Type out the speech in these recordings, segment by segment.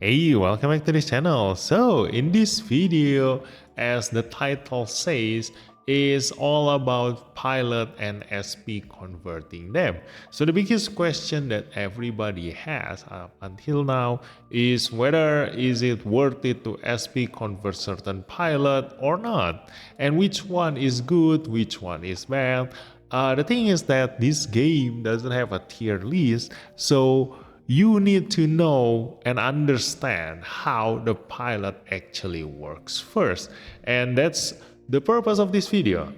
Hey, welcome back to this channel. So, in this video, as the title says, is all about pilot and SP converting them. So the biggest question that everybody has up until now is whether is it worth it to SP convert certain pilot or not, and which one is good, which one is bad. The thing is that this game doesn't have a tier list, so you need to know and understand how the pilot actually works first, and that's the purpose of this video.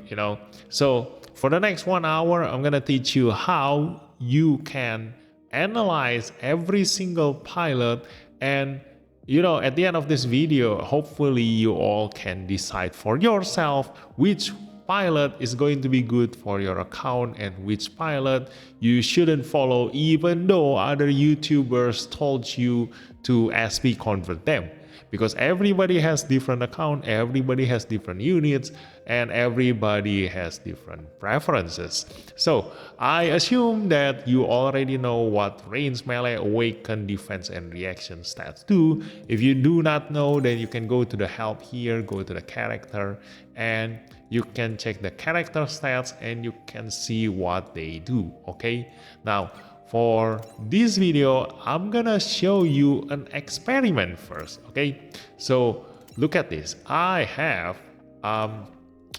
So for the next 1 hour, I'm gonna teach you how you can analyze every single pilot, and at the end of this video, hopefully you all can decide for yourself which pilot is going to be good for your account and which pilot you shouldn't follow, even though other YouTubers told you to SP convert them. Because everybody has different account, everybody has different units, and everybody has different preferences. So I assume that you already know what range, melee, awaken, defense, and reaction stats do. If you do not know, then you can go to the help here, go to the character, and you can check the character stats and you can see what they do. Okay, now for this video, I'm gonna show you an experiment first. Okay, so look at this. I have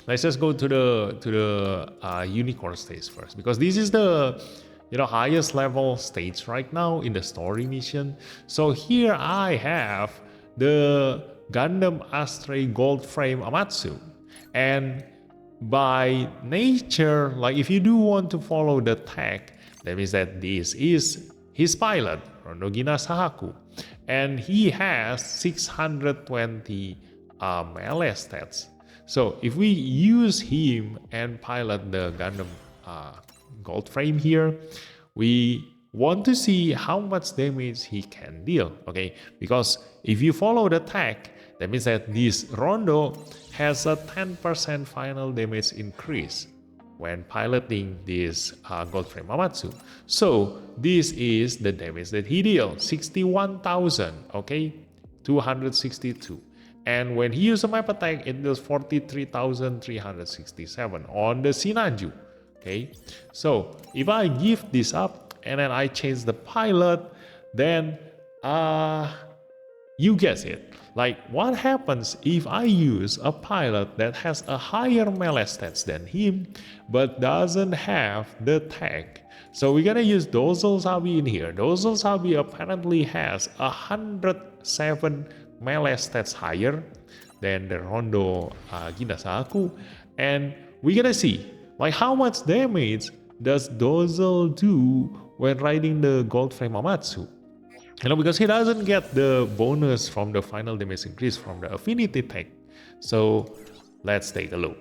let's just go to the unicorn stage first, because this is the highest level stage right now in the story mission. So here I have the Gundam Astray Gold Frame Amatsu, and by nature, like if you do want to follow the tag, that means that this is his pilot, Rondogina Sahaku, and he has 620 melee stats. So if we use him and pilot the Gundam Gold Frame here, we want to see how much damage he can deal, okay? Because if you follow the tag, that means that this Rondo has a 10% final damage increase when piloting this Gold Frame Amatsu. So this is the damage that he deals, 61,000, okay, 262. And when he uses a map attack, it deals 43,367 on the Sinanju, okay. So if I give this up and then I change the pilot, then you guess it. Like, what happens if I use a pilot that has a higher melee stats than him, but doesn't have the tag? So we're gonna use Dozel Sabi in here. Dozel Sabi apparently has 107 melee stats higher than the Rondo Ginasaku, and we're gonna see like how much damage does Dozel do when riding the Gold Frame Amatsu. Because he doesn't get the bonus from the final damage increase from the affinity tag. So let's take a look.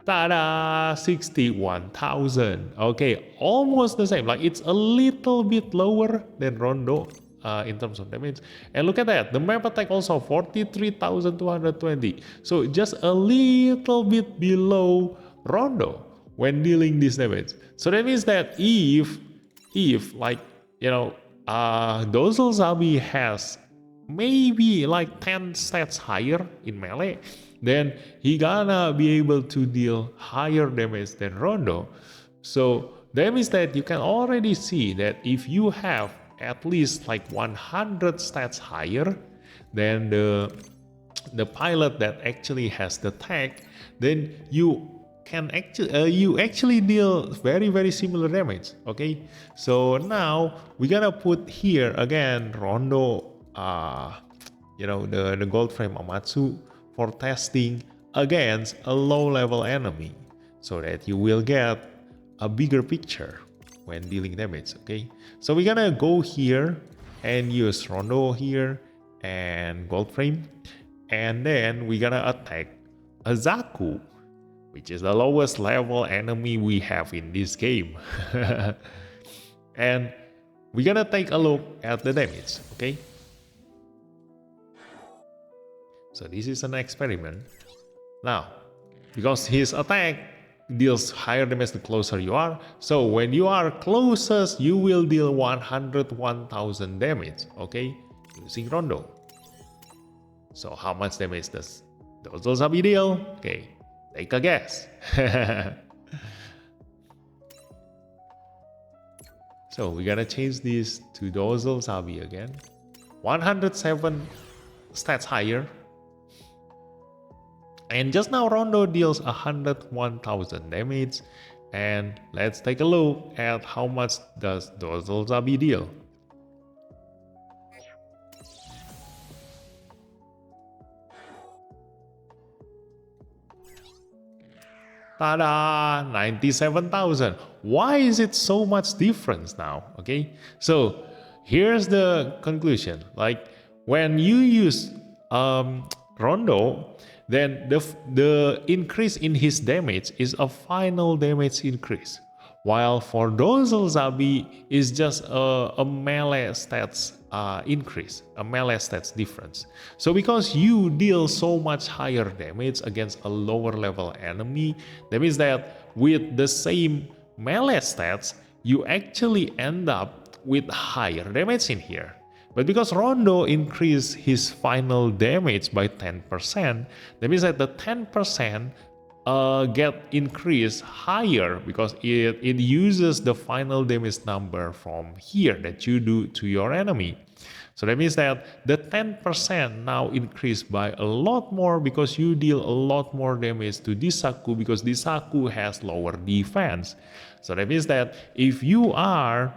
Ta-da! 61,000. Okay, almost the same. Like, it's a little bit lower than Rondo in terms of damage. And look at that, the map attack also 43,220. So just a little bit below Rondo when dealing this damage. So that means that if like, Dozel Zabi has maybe like 10 stats higher in melee, then he gonna be able to deal higher damage than Rondo. So that means that you can already see that if you have at least like 100 stats higher than the pilot that actually has the tag, then you can actually deal very, very similar damage. Okay, so now we're gonna put here again Rondo, the Gold Frame Amatsu for testing against a low level enemy, so that you will get a bigger picture when dealing damage. Okay, so we're gonna go here and use Rondo here and Gold Frame, and then we're gonna attack a Zaku, which is the lowest level enemy we have in this game. And we're gonna take a look at the damage, okay? So this is an experiment. Now, because his attack deals higher damage the closer you are, so when you are closest, you will deal 101,000 damage, okay? Using Rondo. So how much damage does Dozel deal? Okay, take a guess. So we gotta change this to Dozel Zabi again. 107 stats higher. And just now Rondo deals 101,000 damage. And let's take a look at how much does Dozel Zabi deal. Tada! 97,000. Why is it so much difference now? Okay, so here's the conclusion. Like when you use Rondo, then the increase in his damage is a final damage increase. While for Dozel Zabi is just a melee stats increase, a melee stats difference. So because you deal so much higher damage against a lower level enemy, that means that with the same melee stats, you actually end up with higher damage in here. But because Rondo increased his final damage by 10%, that means that the 10% get increased higher because it uses the final damage number from here that you do to your enemy. So that means that the 10% now increased by a lot more because you deal a lot more damage to Disaku because Disaku has lower defense. So that means that if you are,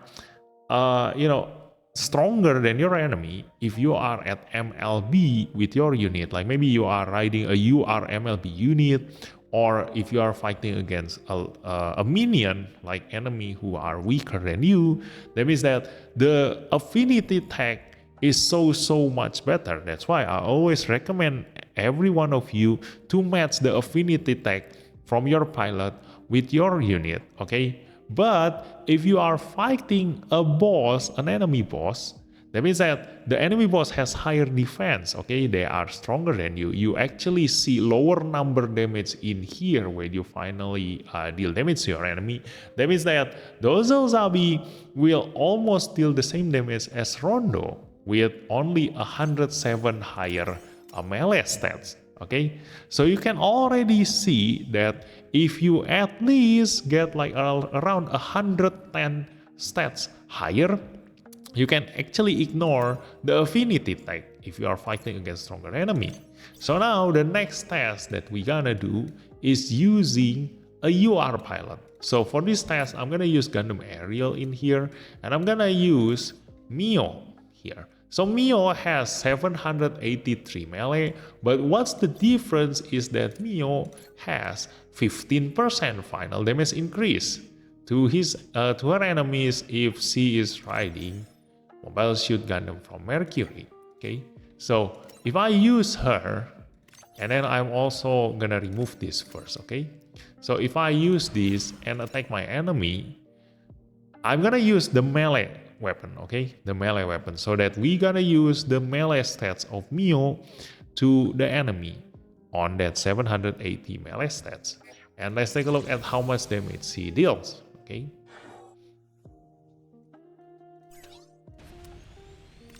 stronger than your enemy, if you are at MLB with your unit, like maybe you are riding a UR MLB unit, or if you are fighting against a minion, like enemy who are weaker than you, that means that the affinity tag is so much better. That's why I always recommend every one of you to match the affinity tag from your pilot with your unit, okay? But if you are fighting a boss, an enemy boss, that means that the enemy boss has higher defense, okay? They are stronger than you. You actually see lower number damage in here when you finally deal damage to your enemy. That means that Dozel Zabi will almost deal the same damage as Rondo with only 107 higher melee stats. Okay, so you can already see that if you at least get like around 110 stats higher, you can actually ignore the affinity tag if you are fighting against stronger enemy. So now the next test that we're gonna do is using a UR pilot. So for this test, I'm gonna use Gundam Ariel in here, and I'm gonna use Mio here. So Mio has 783 melee, but what's the difference is that Mio has 15% final damage increase to her enemies if she is riding Mobile Suit Gundam from Mercury. Okay, so if I use her, and then I'm also gonna remove this first. Okay, so if I use this and attack my enemy, I'm gonna use the melee weapon, okay? The melee weapon, so that we gonna use the melee stats of Mio to the enemy on that 780 melee stats. And let's take a look at how much damage he deals, okay?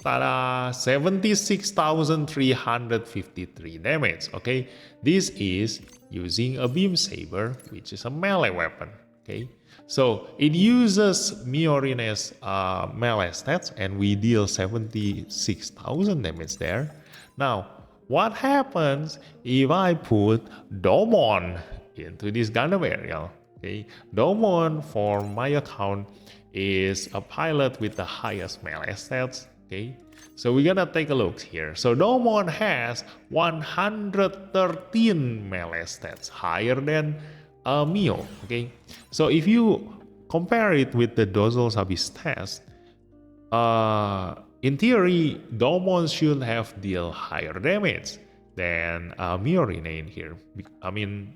Tada! 76,353 damage, okay? This is using a beam saber, which is a melee weapon, okay? So it uses Miorine's melee stats, and we deal 76,000 damage there. Now, what happens if I put Domon into this Gundam Ariel? Okay, Domon, for my account, is a pilot with the highest melee stats. Okay, so we're gonna take a look here. So Domon has 113 melee stats, higher than Mio. Okay, so if you compare it with the Dozel Zabi's test, in theory, Domon should have deal higher damage than Miorine in here. I mean,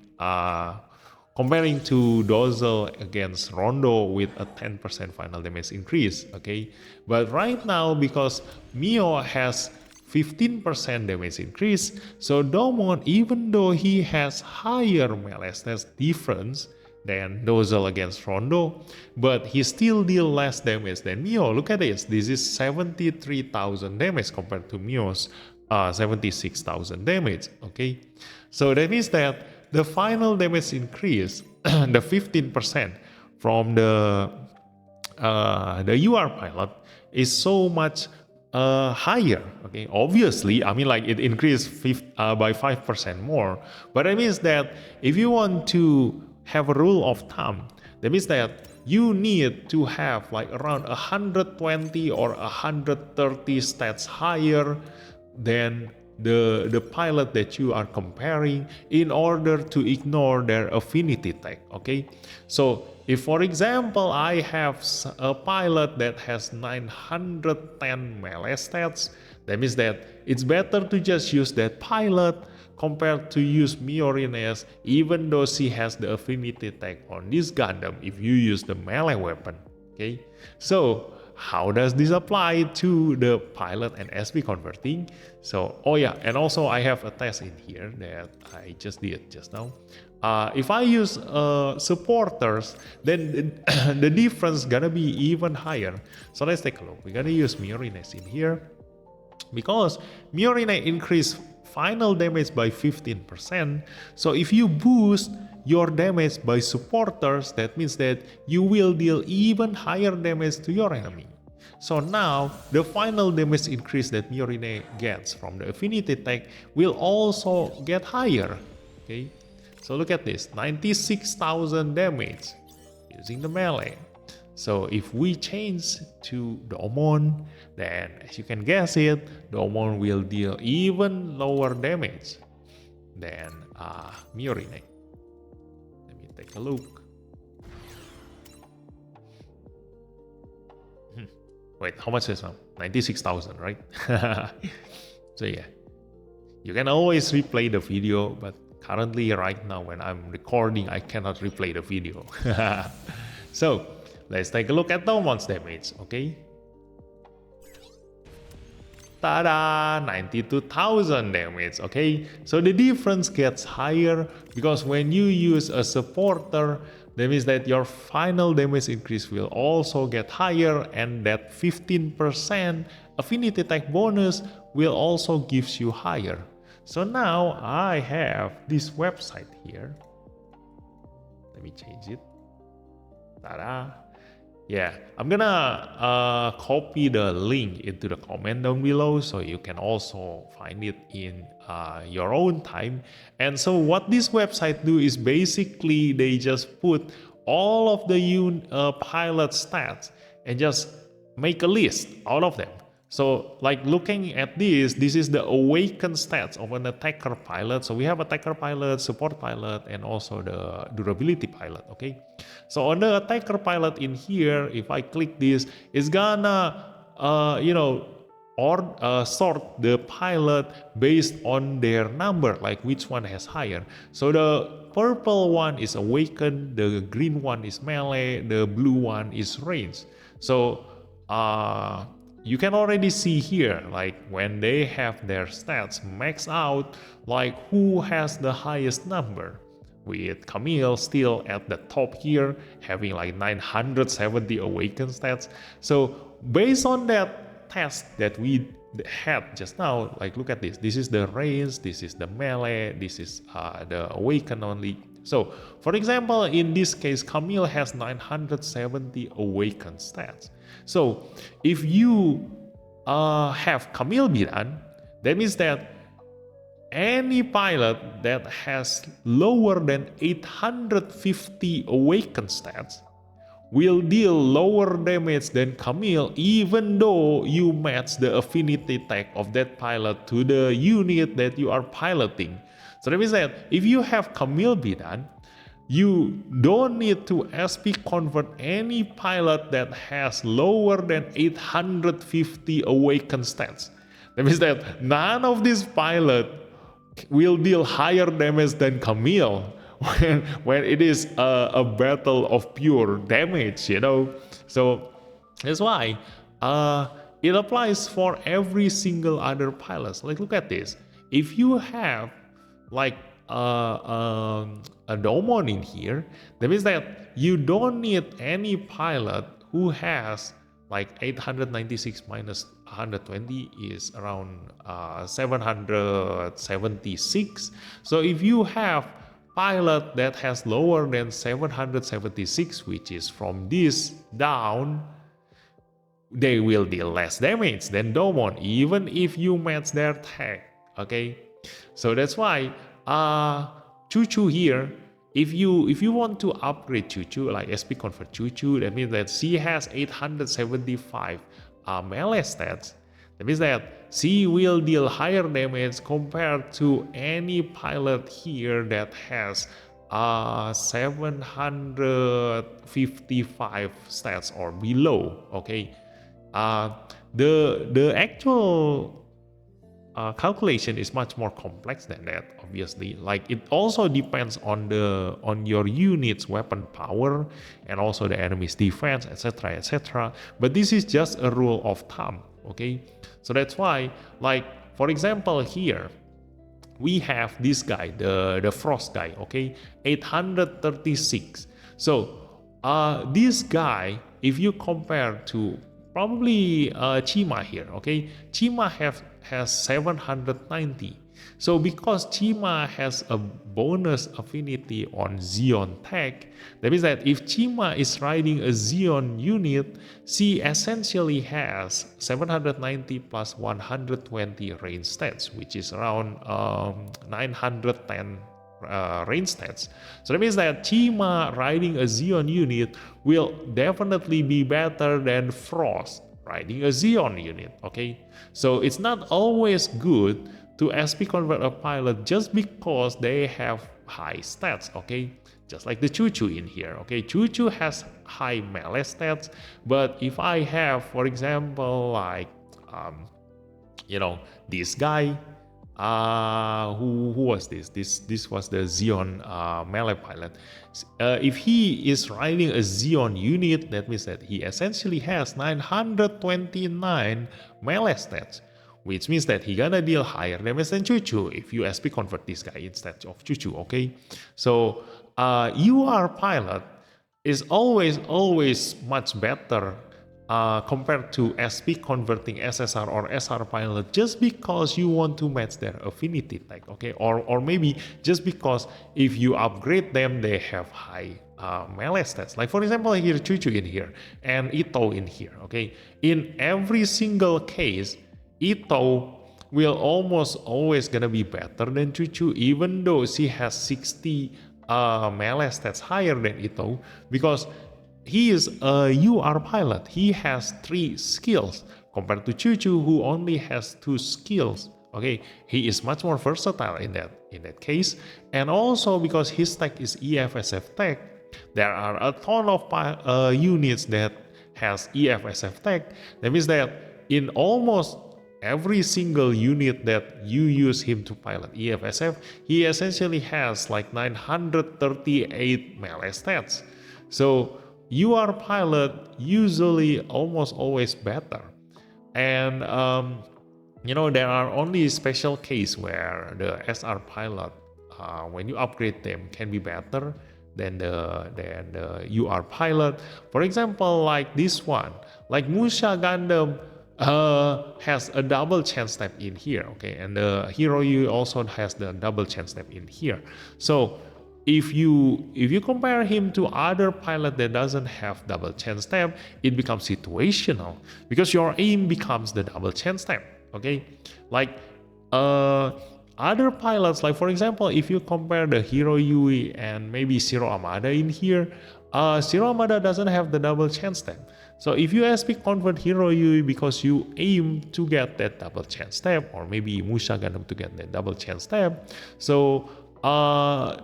comparing to Dozel against Rondo with a 10% final damage increase, okay? But right now, because Mio has 15% damage increase, so Domon, even though he has higher melee stats difference than Dozel against Rondo, but he still deal less damage than Mio. Look at this. This is 73,000 damage compared to Mio's 76,000 damage. Okay, so that means that the final damage increase, the 15% from the UR pilot is so much higher. Okay, obviously, I mean, like it increased by 5% more, but that means that if you want to have a rule of thumb, that means that you need to have like around 120 or 130 stats higher than the pilot that you are comparing in order to ignore their affinity tag. Okay, so if for example I have a pilot that has 910 melee stats, that means that it's better to just use that pilot compared to use Miorines, even though she has the affinity tag on this Gundam if you use the melee weapon. Okay, so how does this apply to the pilot and SP converting? So, oh yeah, and also I have a test in here that I just did just now. If I use supporters, then the difference gonna be even higher. So let's take a look. We're gonna use Miorines in here because Miorine increase final damage by 15%. So if you boost your damage by supporters, that means that you will deal even higher damage to your enemy. So now the final damage increase that Miorine gets from the affinity tag will also get higher. Okay, so look at this, 96,000 damage using the melee. So if we change to the Omon, then as you can guess it, the Omon will deal even lower damage than Miorine. Let me take a look. Wait, how much is it now? 96,000, right? So yeah, you can always replay the video, but currently right now when I'm recording, I cannot replay the video. So let's take a look at the Omon's damage, okay? Ta-da! 92,000 damage, okay? So the difference gets higher because when you use a supporter, that means that your final damage increase will also get higher, and that 15% affinity tag bonus will also gives you higher. So now I have this website here. Let me change it. Ta-da! Yeah, I'm gonna copy the link into the comment down below so you can also find it in your own time. And so what this website do is basically they just put all of the pilot stats and just make a list out of them. So like looking at this is the awakened stats of an attacker pilot. So we have attacker pilot, support pilot, and also the durability pilot, okay? So on the attacker pilot in here, if I click this, it's gonna, sort the pilot based on their number, like which one has higher. So the purple one is awakened, the green one is melee, the blue one is range. So you can already see here, like when they have their stats maxed out, like who has the highest number. With Camille still at the top here, having like 970 awakened stats. So based on that test that we had just now, like look at this. This is the range, this is the melee, this is the awaken only. So for example, in this case, Camille has 970 awakened stats. So if you have Camille Bidan, that means that any pilot that has lower than 850 awakened stats will deal lower damage than Camille, even though you match the affinity tag of that pilot to the unit that you are piloting. So that means that if you have Camille Bidan, you don't need to SP convert any pilot that has lower than 850 awakened stats. That means that none of these pilots will deal higher damage than Camille when it is a battle of pure damage, you know. So that's why it applies for every single other pilot. Like look at this. If you have like a Domon in here, that means that you don't need any pilot who has like 896 minus 120 is around 776. So if you have pilot that has lower than 776, which is from this down, they will deal less damage than Domon, even if you match their tag. Okay, so that's why Choo here, if you want to upgrade Choo like SP convert Choo, that means that she has 875 melee stats. That means that she will deal higher damage compared to any pilot here that has 755 stats or below. Okay, the actual calculation is much more complex than that, obviously. Like, it also depends on your unit's weapon power and also the enemy's defense, etc, etc. But this is just a rule of thumb. Okay, so that's why, like, for example, here we have this guy, the frost guy. Okay, 836. So this guy, if you compare to probably Chima here, okay, Chima has 790. So because Chima has a bonus affinity on Xeon tech, that means that if Chima is riding a Xeon unit, she essentially has 790 plus 120 range stats, which is around 910 range stats. So that means that Chima riding a Xeon unit will definitely be better than Frost riding a Xeon unit. Okay, so it's not always good to SP convert a pilot just because they have high stats. Okay, just like the Choo in here. Okay, Choo has high melee stats, but if I have, for example, like this guy, who was this? This was the Xeon melee pilot. If he is riding a Xeon unit, that means that he essentially has 929 melee stats, which means that he gonna deal higher damage than Choo if you SP convert this guy instead of Choo. Okay, so UR pilot is always much better compared to SP converting SSR or SR pilot, just because you want to match their affinity tag. Okay, or maybe just because if you upgrade them, they have high melee stats. Like, for example, here Choo in here and Ito in here. Okay, in every single case, Ito will almost always gonna be better than Choo, even though she has 60 melee stats higher than Ito, because he is a UR pilot. He has 3 skills compared to Choo, who only has 2 skills. Okay, he is much more versatile in that case, and also because his tech is EFSF tech, there are a ton of units that has EFSF tech. That means that in almost every single unit that you use him to pilot EFSF, he essentially has like 938 melee stats. So UR pilot usually almost always better. And there are only special case where the SR pilot, when you upgrade them, can be better than the UR pilot. For example, like this one, like Musha Gundam has a double chance step in here. Okay, and the Hero U also has the double chance step in here. So if you compare him to other pilot that doesn't have double chance step, it becomes situational because your aim becomes the double chance step. Okay, like other pilots, like for example, if you compare the Hero Yui and maybe Zero Amada in here, Zero Amada doesn't have the double chance step. So if you SP convert Hero Yui because you aim to get that double chance step, or maybe Musha Gundam to get that double chance step, so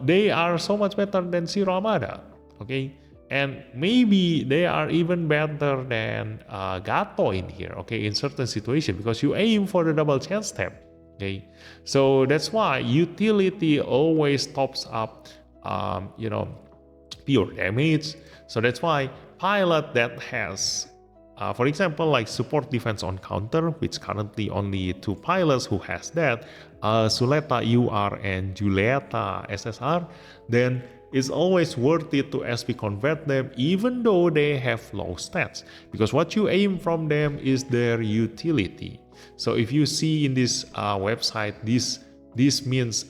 they are so much better than Zero Amada. Okay, and maybe they are even better than Gato in here. Okay, in certain situations, because you aim for the double chance step. Okay, so that's why utility always tops up pure damage. So that's why pilot that has for example, like support defense on counter, which currently only 2 pilots who has that, Suleta UR and Julieta SSR, then it's always worth it to SP convert them even though they have low stats, because what you aim from them is their utility. So if you see in this website, this means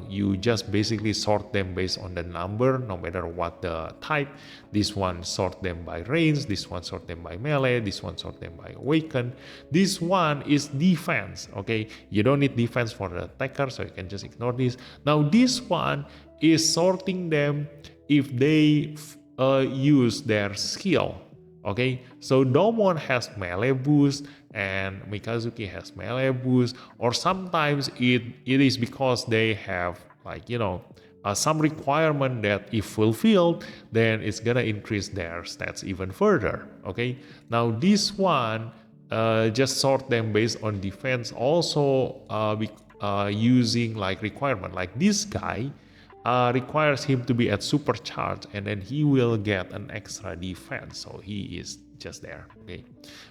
you just basically sort them based on the number, no matter what the type. This one sort them by range, this one sort them by melee, this one sort them by awaken. This one is defense. Okay, you don't need defense for the attacker, so you can just ignore this. Now this one is sorting them if they use their skill. Okay, so Domon has melee boost and Mikazuki has melee boost, or sometimes it is because they have some requirement that if fulfilled, then it's gonna increase their stats even further. Okay, now this one just sort them based on defense, also using like requirement, like this guy requires him to be at supercharge, and then he will get an extra defense, so he is just there. Okay,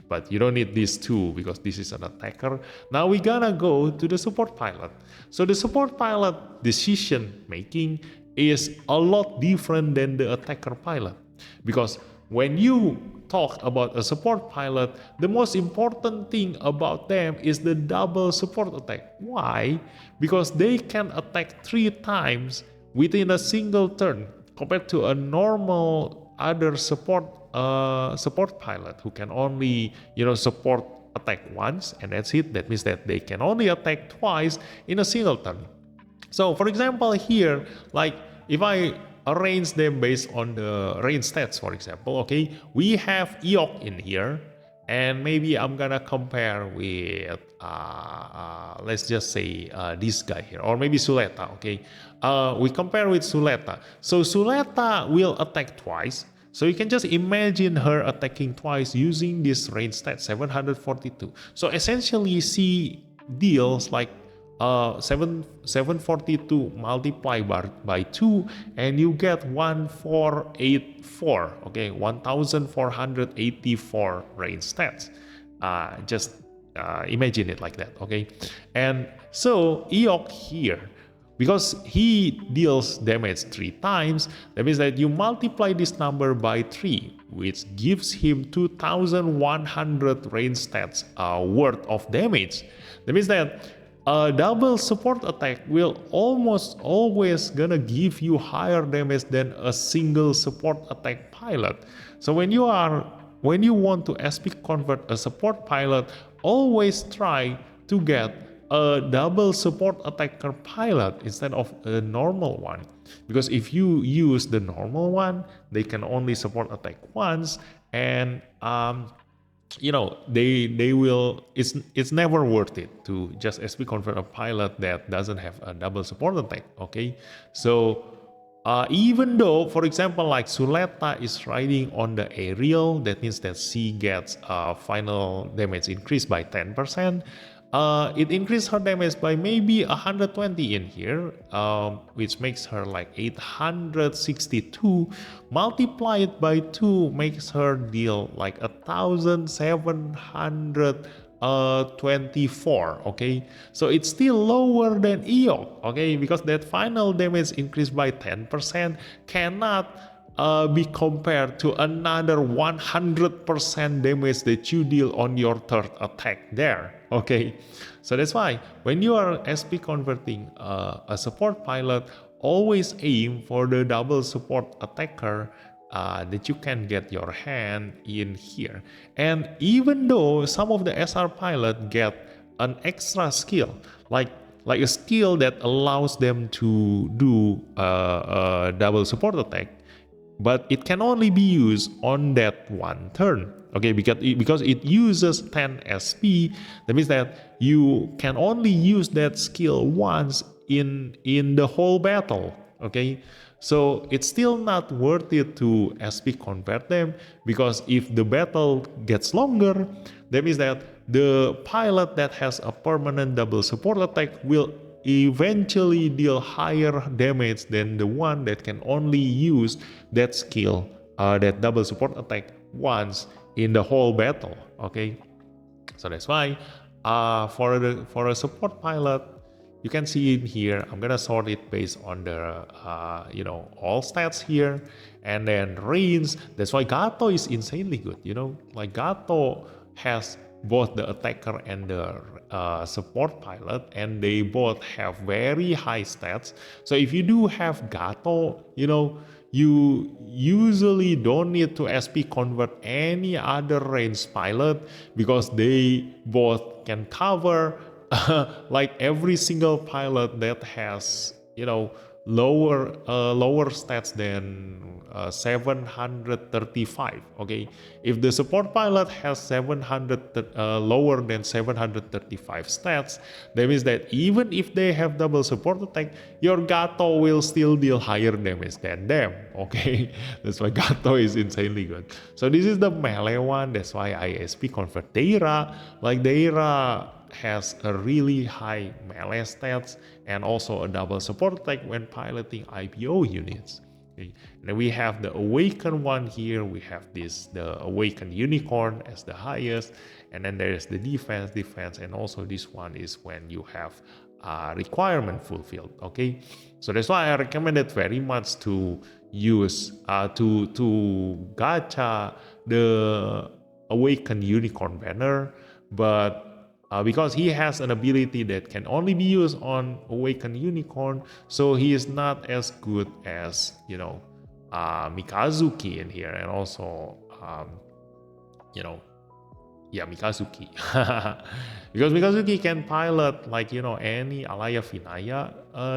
but you don't need these two because this is an attacker. Now we gonna go to the support pilot. So the support pilot decision making is a lot different than the attacker pilot, because when you talk about a support pilot, the most important thing about them is the double support attack. Why? Because they can attack 3 times within a single turn, compared to a normal other support pilot who can only support attack once and that's it. That means that they can only attack twice in a single turn. So for example here, like if I arrange them based on the range stats, for example, okay, we have Eok in here, and maybe I'm gonna compare with let's just say this guy here, or maybe Suleta. Okay, we compare with Suleta. So Suleta will attack twice. So you can just imagine her attacking twice using this range stat 742. So essentially she deals like 742 multiplied by 2, and you get 1484. Okay, 1484 range stats. Just imagine it like that. Okay, and so Eok here, because he deals damage 3 times, that means that you multiply this number by 3, which gives him 2100 range stats worth of damage. That means that a double support attack will almost always gonna give you higher damage than a single support attack pilot. So when you want to SP convert a support pilot, always try to get a double support attacker pilot instead of a normal one, because if you use the normal one, they can only support attack once, and they will, it's never worth it to just SP convert a pilot that doesn't have a double support attack. Okay, so even though, for example, like Suleta is riding on the aerial, that means that she gets final damage increased by 10%. It increased her damage by maybe 120 in here, which makes her like 862. Multiplied by 2 makes her deal like 1724. Okay, so it's still lower than Eok. Okay, because that final damage increased by 10% cannot be compared to another 100% damage that you deal on your third attack there. Okay, so that's why when you are SP converting a support pilot, always aim for the double support attacker that you can get your hand in here. And even though some of the SR pilot get an extra skill, like a skill that allows them to do a double support attack, but it can only be used on that one turn. Okay, because it uses 10 SP, that means that you can only use that skill once in the whole battle. Okay, so it's still not worth it to SP convert them, because if the battle gets longer, that means that the pilot that has a permanent double support attack will eventually deal higher damage than the one that can only use that skill, that double support attack, once in the whole battle. Okay, so that's why for a support pilot, you can see in here, I'm gonna sort it based on the all stats here, and then range. That's why Gato is insanely good. Like Gato has both the attacker and the support pilot, and they both have very high stats. So if you do have Gato, you usually don't need to SP convert any other range pilot, because they both can cover like every single pilot that has lower stats than 735. Okay, if the support pilot has 700 lower than 735 stats, that means that even if they have double support attack, your Gato will still deal higher damage than them. Okay, that's why Gato is insanely good. So this is the melee one. That's why I SP convert Deira. Like Deira has a really high melee stats and also a double support attack when piloting IPO units. Okay. And then we have the Awakened one here. We have the Awakened Unicorn as the highest, and then there is the defense, and also this one is when you have requirement fulfilled. Okay, so that's why I recommend it very much to use to gacha the Awakened Unicorn banner, but because he has an ability that can only be used on Awakened Unicorn, so he is not as good as Mikazuki in here, and also Mikazuki. Because Mikazuki can pilot like any Alaya Vinaya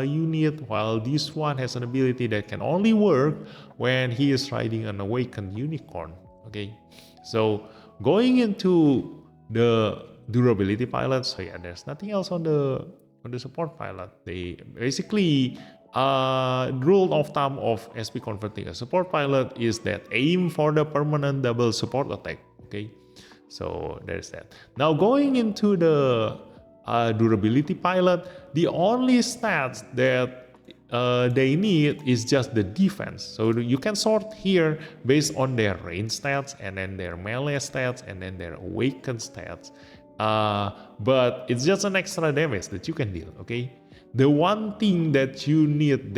unit, while this one has an ability that can only work when he is riding an Awakened Unicorn. Okay, so going into the durability pilot, so yeah, there's nothing else on the support pilot. They basically rule of thumb of SP converting a support pilot is that aim for the permanent double support attack. Okay, so there's that. Now going into the durability pilot, the only stats that they need is just the defense. So you can sort here based on their range stats, and then their melee stats, and then their awakened stats. But it's just an extra damage that you can deal. Okay, the one thing that you need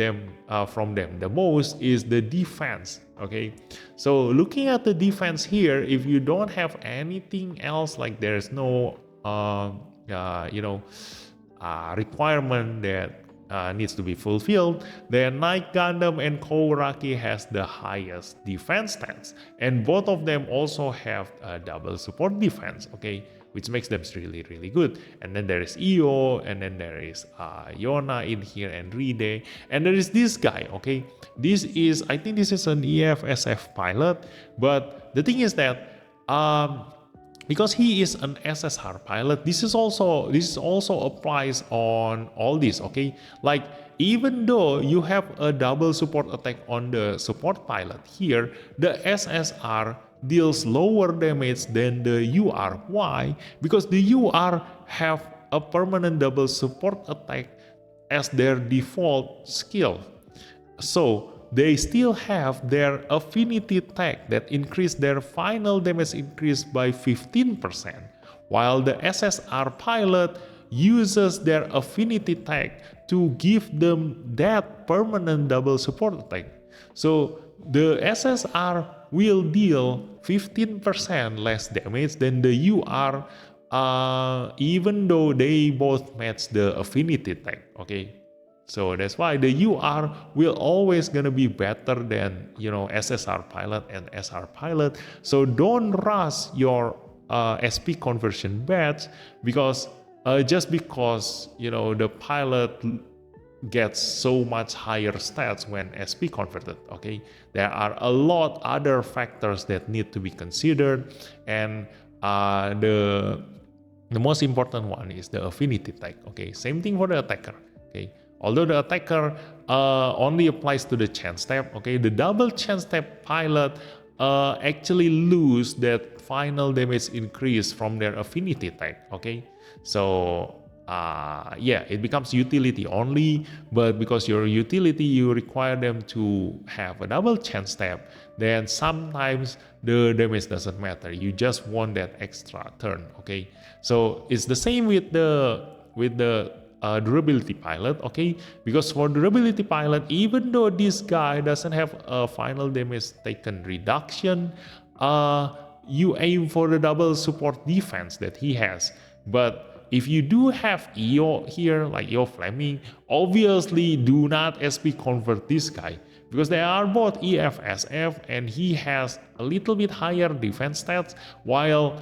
from them the most is the defense. Okay, so looking at the defense here, if you don't have anything else, like there's no requirement that needs to be fulfilled, then Night Gundam and Kouraki has the highest defense stats, and both of them also have a double support defense. Okay, which makes them really, really good. And then there is Io, and then there is Yona in here, and Ride, and there is this guy. Okay, I think this is an EFSF pilot, but the thing is that because he is an SSR pilot, this also applies on all this. Okay, like even though you have a double support attack on the support pilot here, the SSR deals lower damage than the UR. Why? Because the UR have a permanent double support attack as their default skill. So they still have their affinity tag that increase their final damage increase by 15%, while the SSR pilot uses their affinity tag to give them that permanent double support attack. So the SSR will deal 15% less damage than the UR, even though they both match the affinity tag. Okay, so that's why the UR will always gonna be better than SSR pilot and SR pilot. So don't rush your SP conversion batch, because just because the pilot gets so much higher stats when SP converted. Okay, there are a lot other factors that need to be considered, and the most important one is the affinity tag. Okay, same thing for the attacker. Okay, although the attacker only applies to the chance step. Okay, the double chance step pilot actually lose that final damage increase from their affinity tag. Okay, so it becomes utility only, but because your utility you require them to have a double chance step, then sometimes the damage doesn't matter. You just want that extra turn. Okay, so it's the same with the durability pilot, okay? Because for durability pilot, even though this guy doesn't have a final damage taken reduction, you aim for the double support defense that he has. But if you do have EO here, like EO Fleming, obviously do not SP convert this guy, because they are both EFSF and he has a little bit higher defense stats, while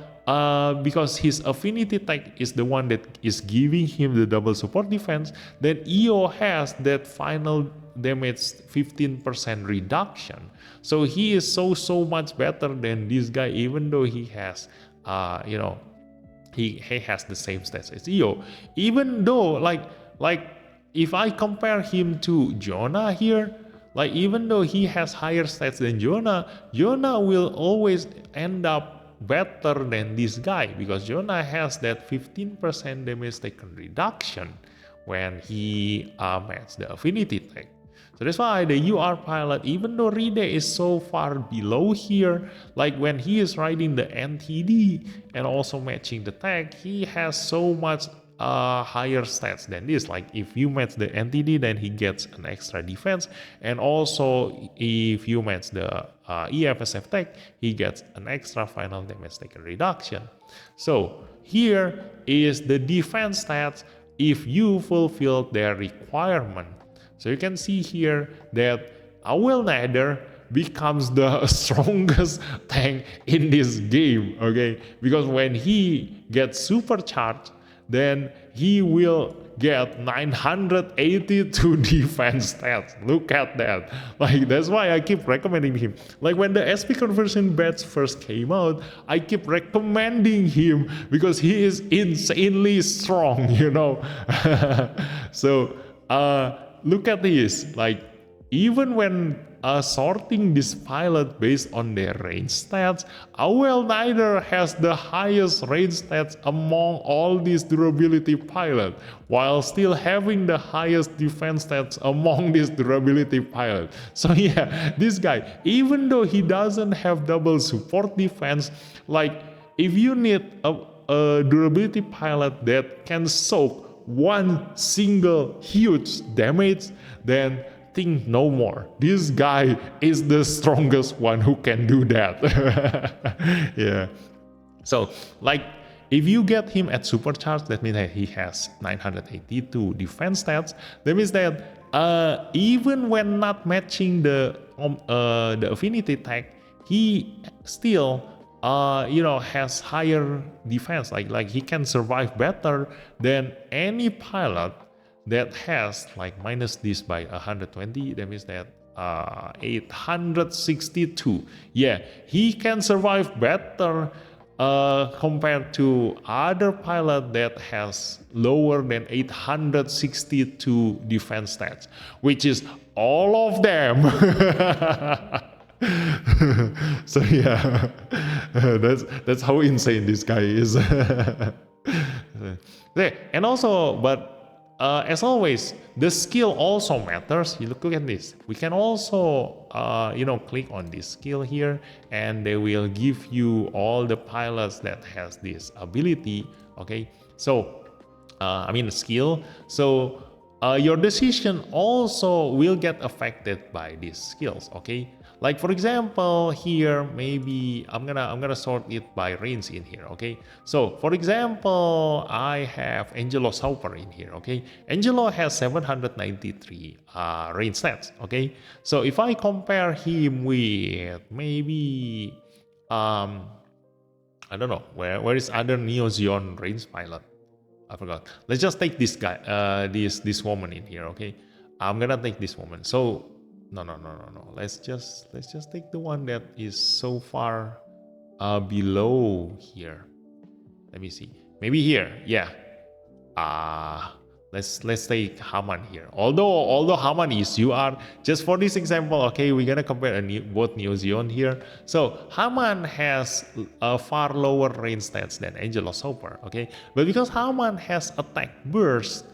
because his affinity tag is the one that is giving him the double support defense, then EO has that final damage 15% reduction. So he is so much better than this guy, even though he has he has the same stats as EO. Even though like if I compare him to Jonah here, like even though he has higher stats than Jonah will always end up better than this guy, because Jonah has that 15% damage taken reduction when he matches the affinity tag. So that's why the UR pilot, even though Ride is so far below here, like when he is riding the NTD and also matching the tag, he has so much higher stats than this. Like if you match the NTD, then he gets an extra defense, and also if you match the EFSF tag, he gets an extra final damage taken reduction. So here is the defense stats if you fulfill their requirement. So you can see here that Owl Nether becomes the strongest tank in this game, okay? Because when he gets supercharged, then he will get 982 defense stats. Look at that. Like that's why I keep recommending him. Like when the SP conversion batch first came out, I keep recommending him because he is insanely strong, you know. So look at this. Like even when sorting this pilot based on their range stats, Owl Nether has the highest range stats among all these durability pilots, while still having the highest defense stats among this durability pilot. So yeah, this guy, even though he doesn't have double support defense, like if you need a durability pilot that can soak one single huge damage, then think no more. This guy is the strongest one who can do that. Yeah. So like if you get him at supercharged, that means that he has 982 defense stats. That means that even when not matching the affinity tag, he still has higher defense. Like he can survive better than any pilot that has like minus this by 120. That means that 862. Yeah, he can survive better compared to other pilot that has lower than 862 defense stats, which is all of them. So yeah, that's how insane this guy is. And also, but as always, the skill also matters. You look at this. We can also, click on this skill here, and they will give you all the pilots that has this ability. Okay, so skill. So your decision also will get affected by these skills. Okay. Like for example, here maybe I'm gonna sort it by range in here, okay? So for example, I have Angelo Sauper in here, okay? Angelo has 793 range stats, okay? So if I compare him with maybe I don't know where is other Neo Zeon range pilot? I forgot. Let's just take this guy, this woman in here, okay? I'm gonna take this woman. So no. Let's just take the one that is so far below here. Let me see. Maybe here. Yeah. Let's take Haman here. Although Haman is UR, just for this example, okay, we're gonna compare both Neo Zeon here. So Haman has a far lower range stats than Angelo Sauper, okay? But because Haman has attack burst,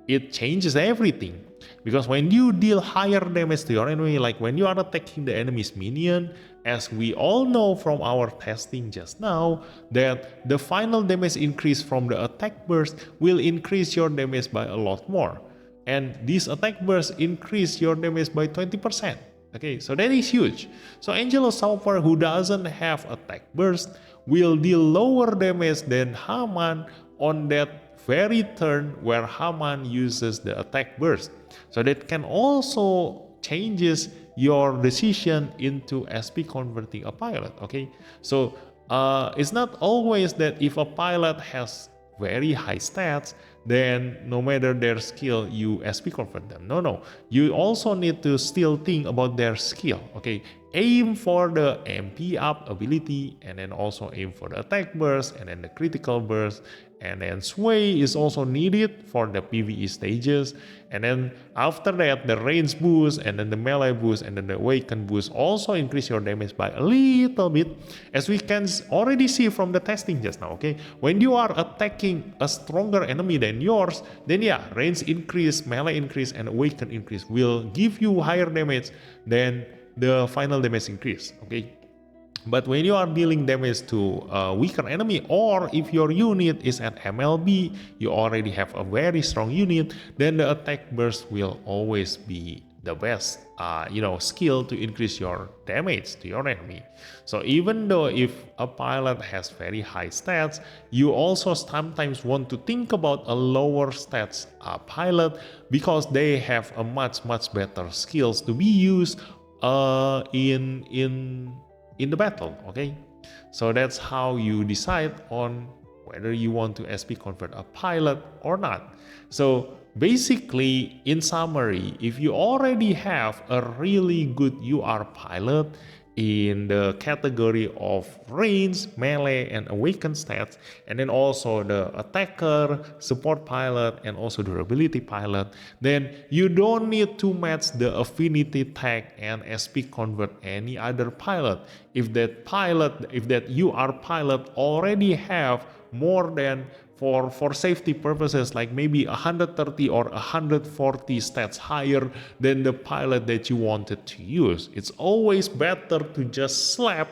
it changes everything. Because when you deal higher damage to your enemy, like when you are attacking the enemy's minion, as we all know from our testing just now, that the final damage increase from the attack burst will increase your damage by a lot more. And this attack burst increase your damage by 20%. Okay, so that is huge. So Angel of Sulfur, who doesn't have attack burst, will deal lower damage than Haman on that very turn where Haman uses the attack burst. So that can also changes your decision into SP converting a pilot. Okay, so it's not always that if a pilot has very high stats, then no matter their skill, you SP convert them. No. You also need to still think about their skill. Okay, aim for the MP up ability, and then also aim for the attack burst, and then the critical burst, and then sway is also needed for the PvE stages. And then after that, the range boost, and then the melee boost, and then the awaken boost also increase your damage by a little bit, as we can already see from the testing just now. Okay, when you are attacking a stronger enemy than yours, then yeah, range increase, melee increase, and awaken increase will give you higher damage than the final damage increase. Okay, but when you are dealing damage to a weaker enemy, or if your unit is at MLB, you already have a very strong unit, then the attack burst will always be the best skill to increase your damage to your enemy. So even though if a pilot has very high stats, you also sometimes want to think about a lower stats pilot, because they have a much better skills to be used in the battle. Okay, so that's how you decide on whether you want to SP convert a pilot or not. So basically, in summary, if you already have a really good UR pilot in the category of range, melee, and awaken stats, and then also the attacker, support pilot, and also durability pilot, then you don't need to match the affinity tag and SP convert any other pilot. If that UR pilot already have more than, for safety purposes, like maybe 130 or 140 stats higher than the pilot that you wanted to use, it's always better to just slap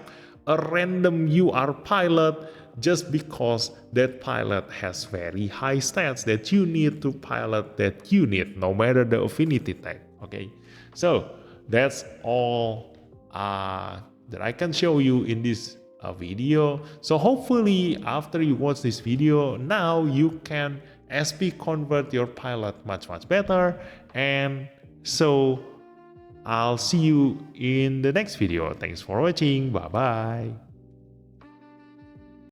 a random UR pilot just because that pilot has very high stats that you need to pilot that unit, no matter the affinity tag. Okay, so that's all that I can show you in this video. So hopefully after you watch this video, now you can SP convert your pilot much better. And so I'll see you in the next video. Thanks for watching. Bye bye.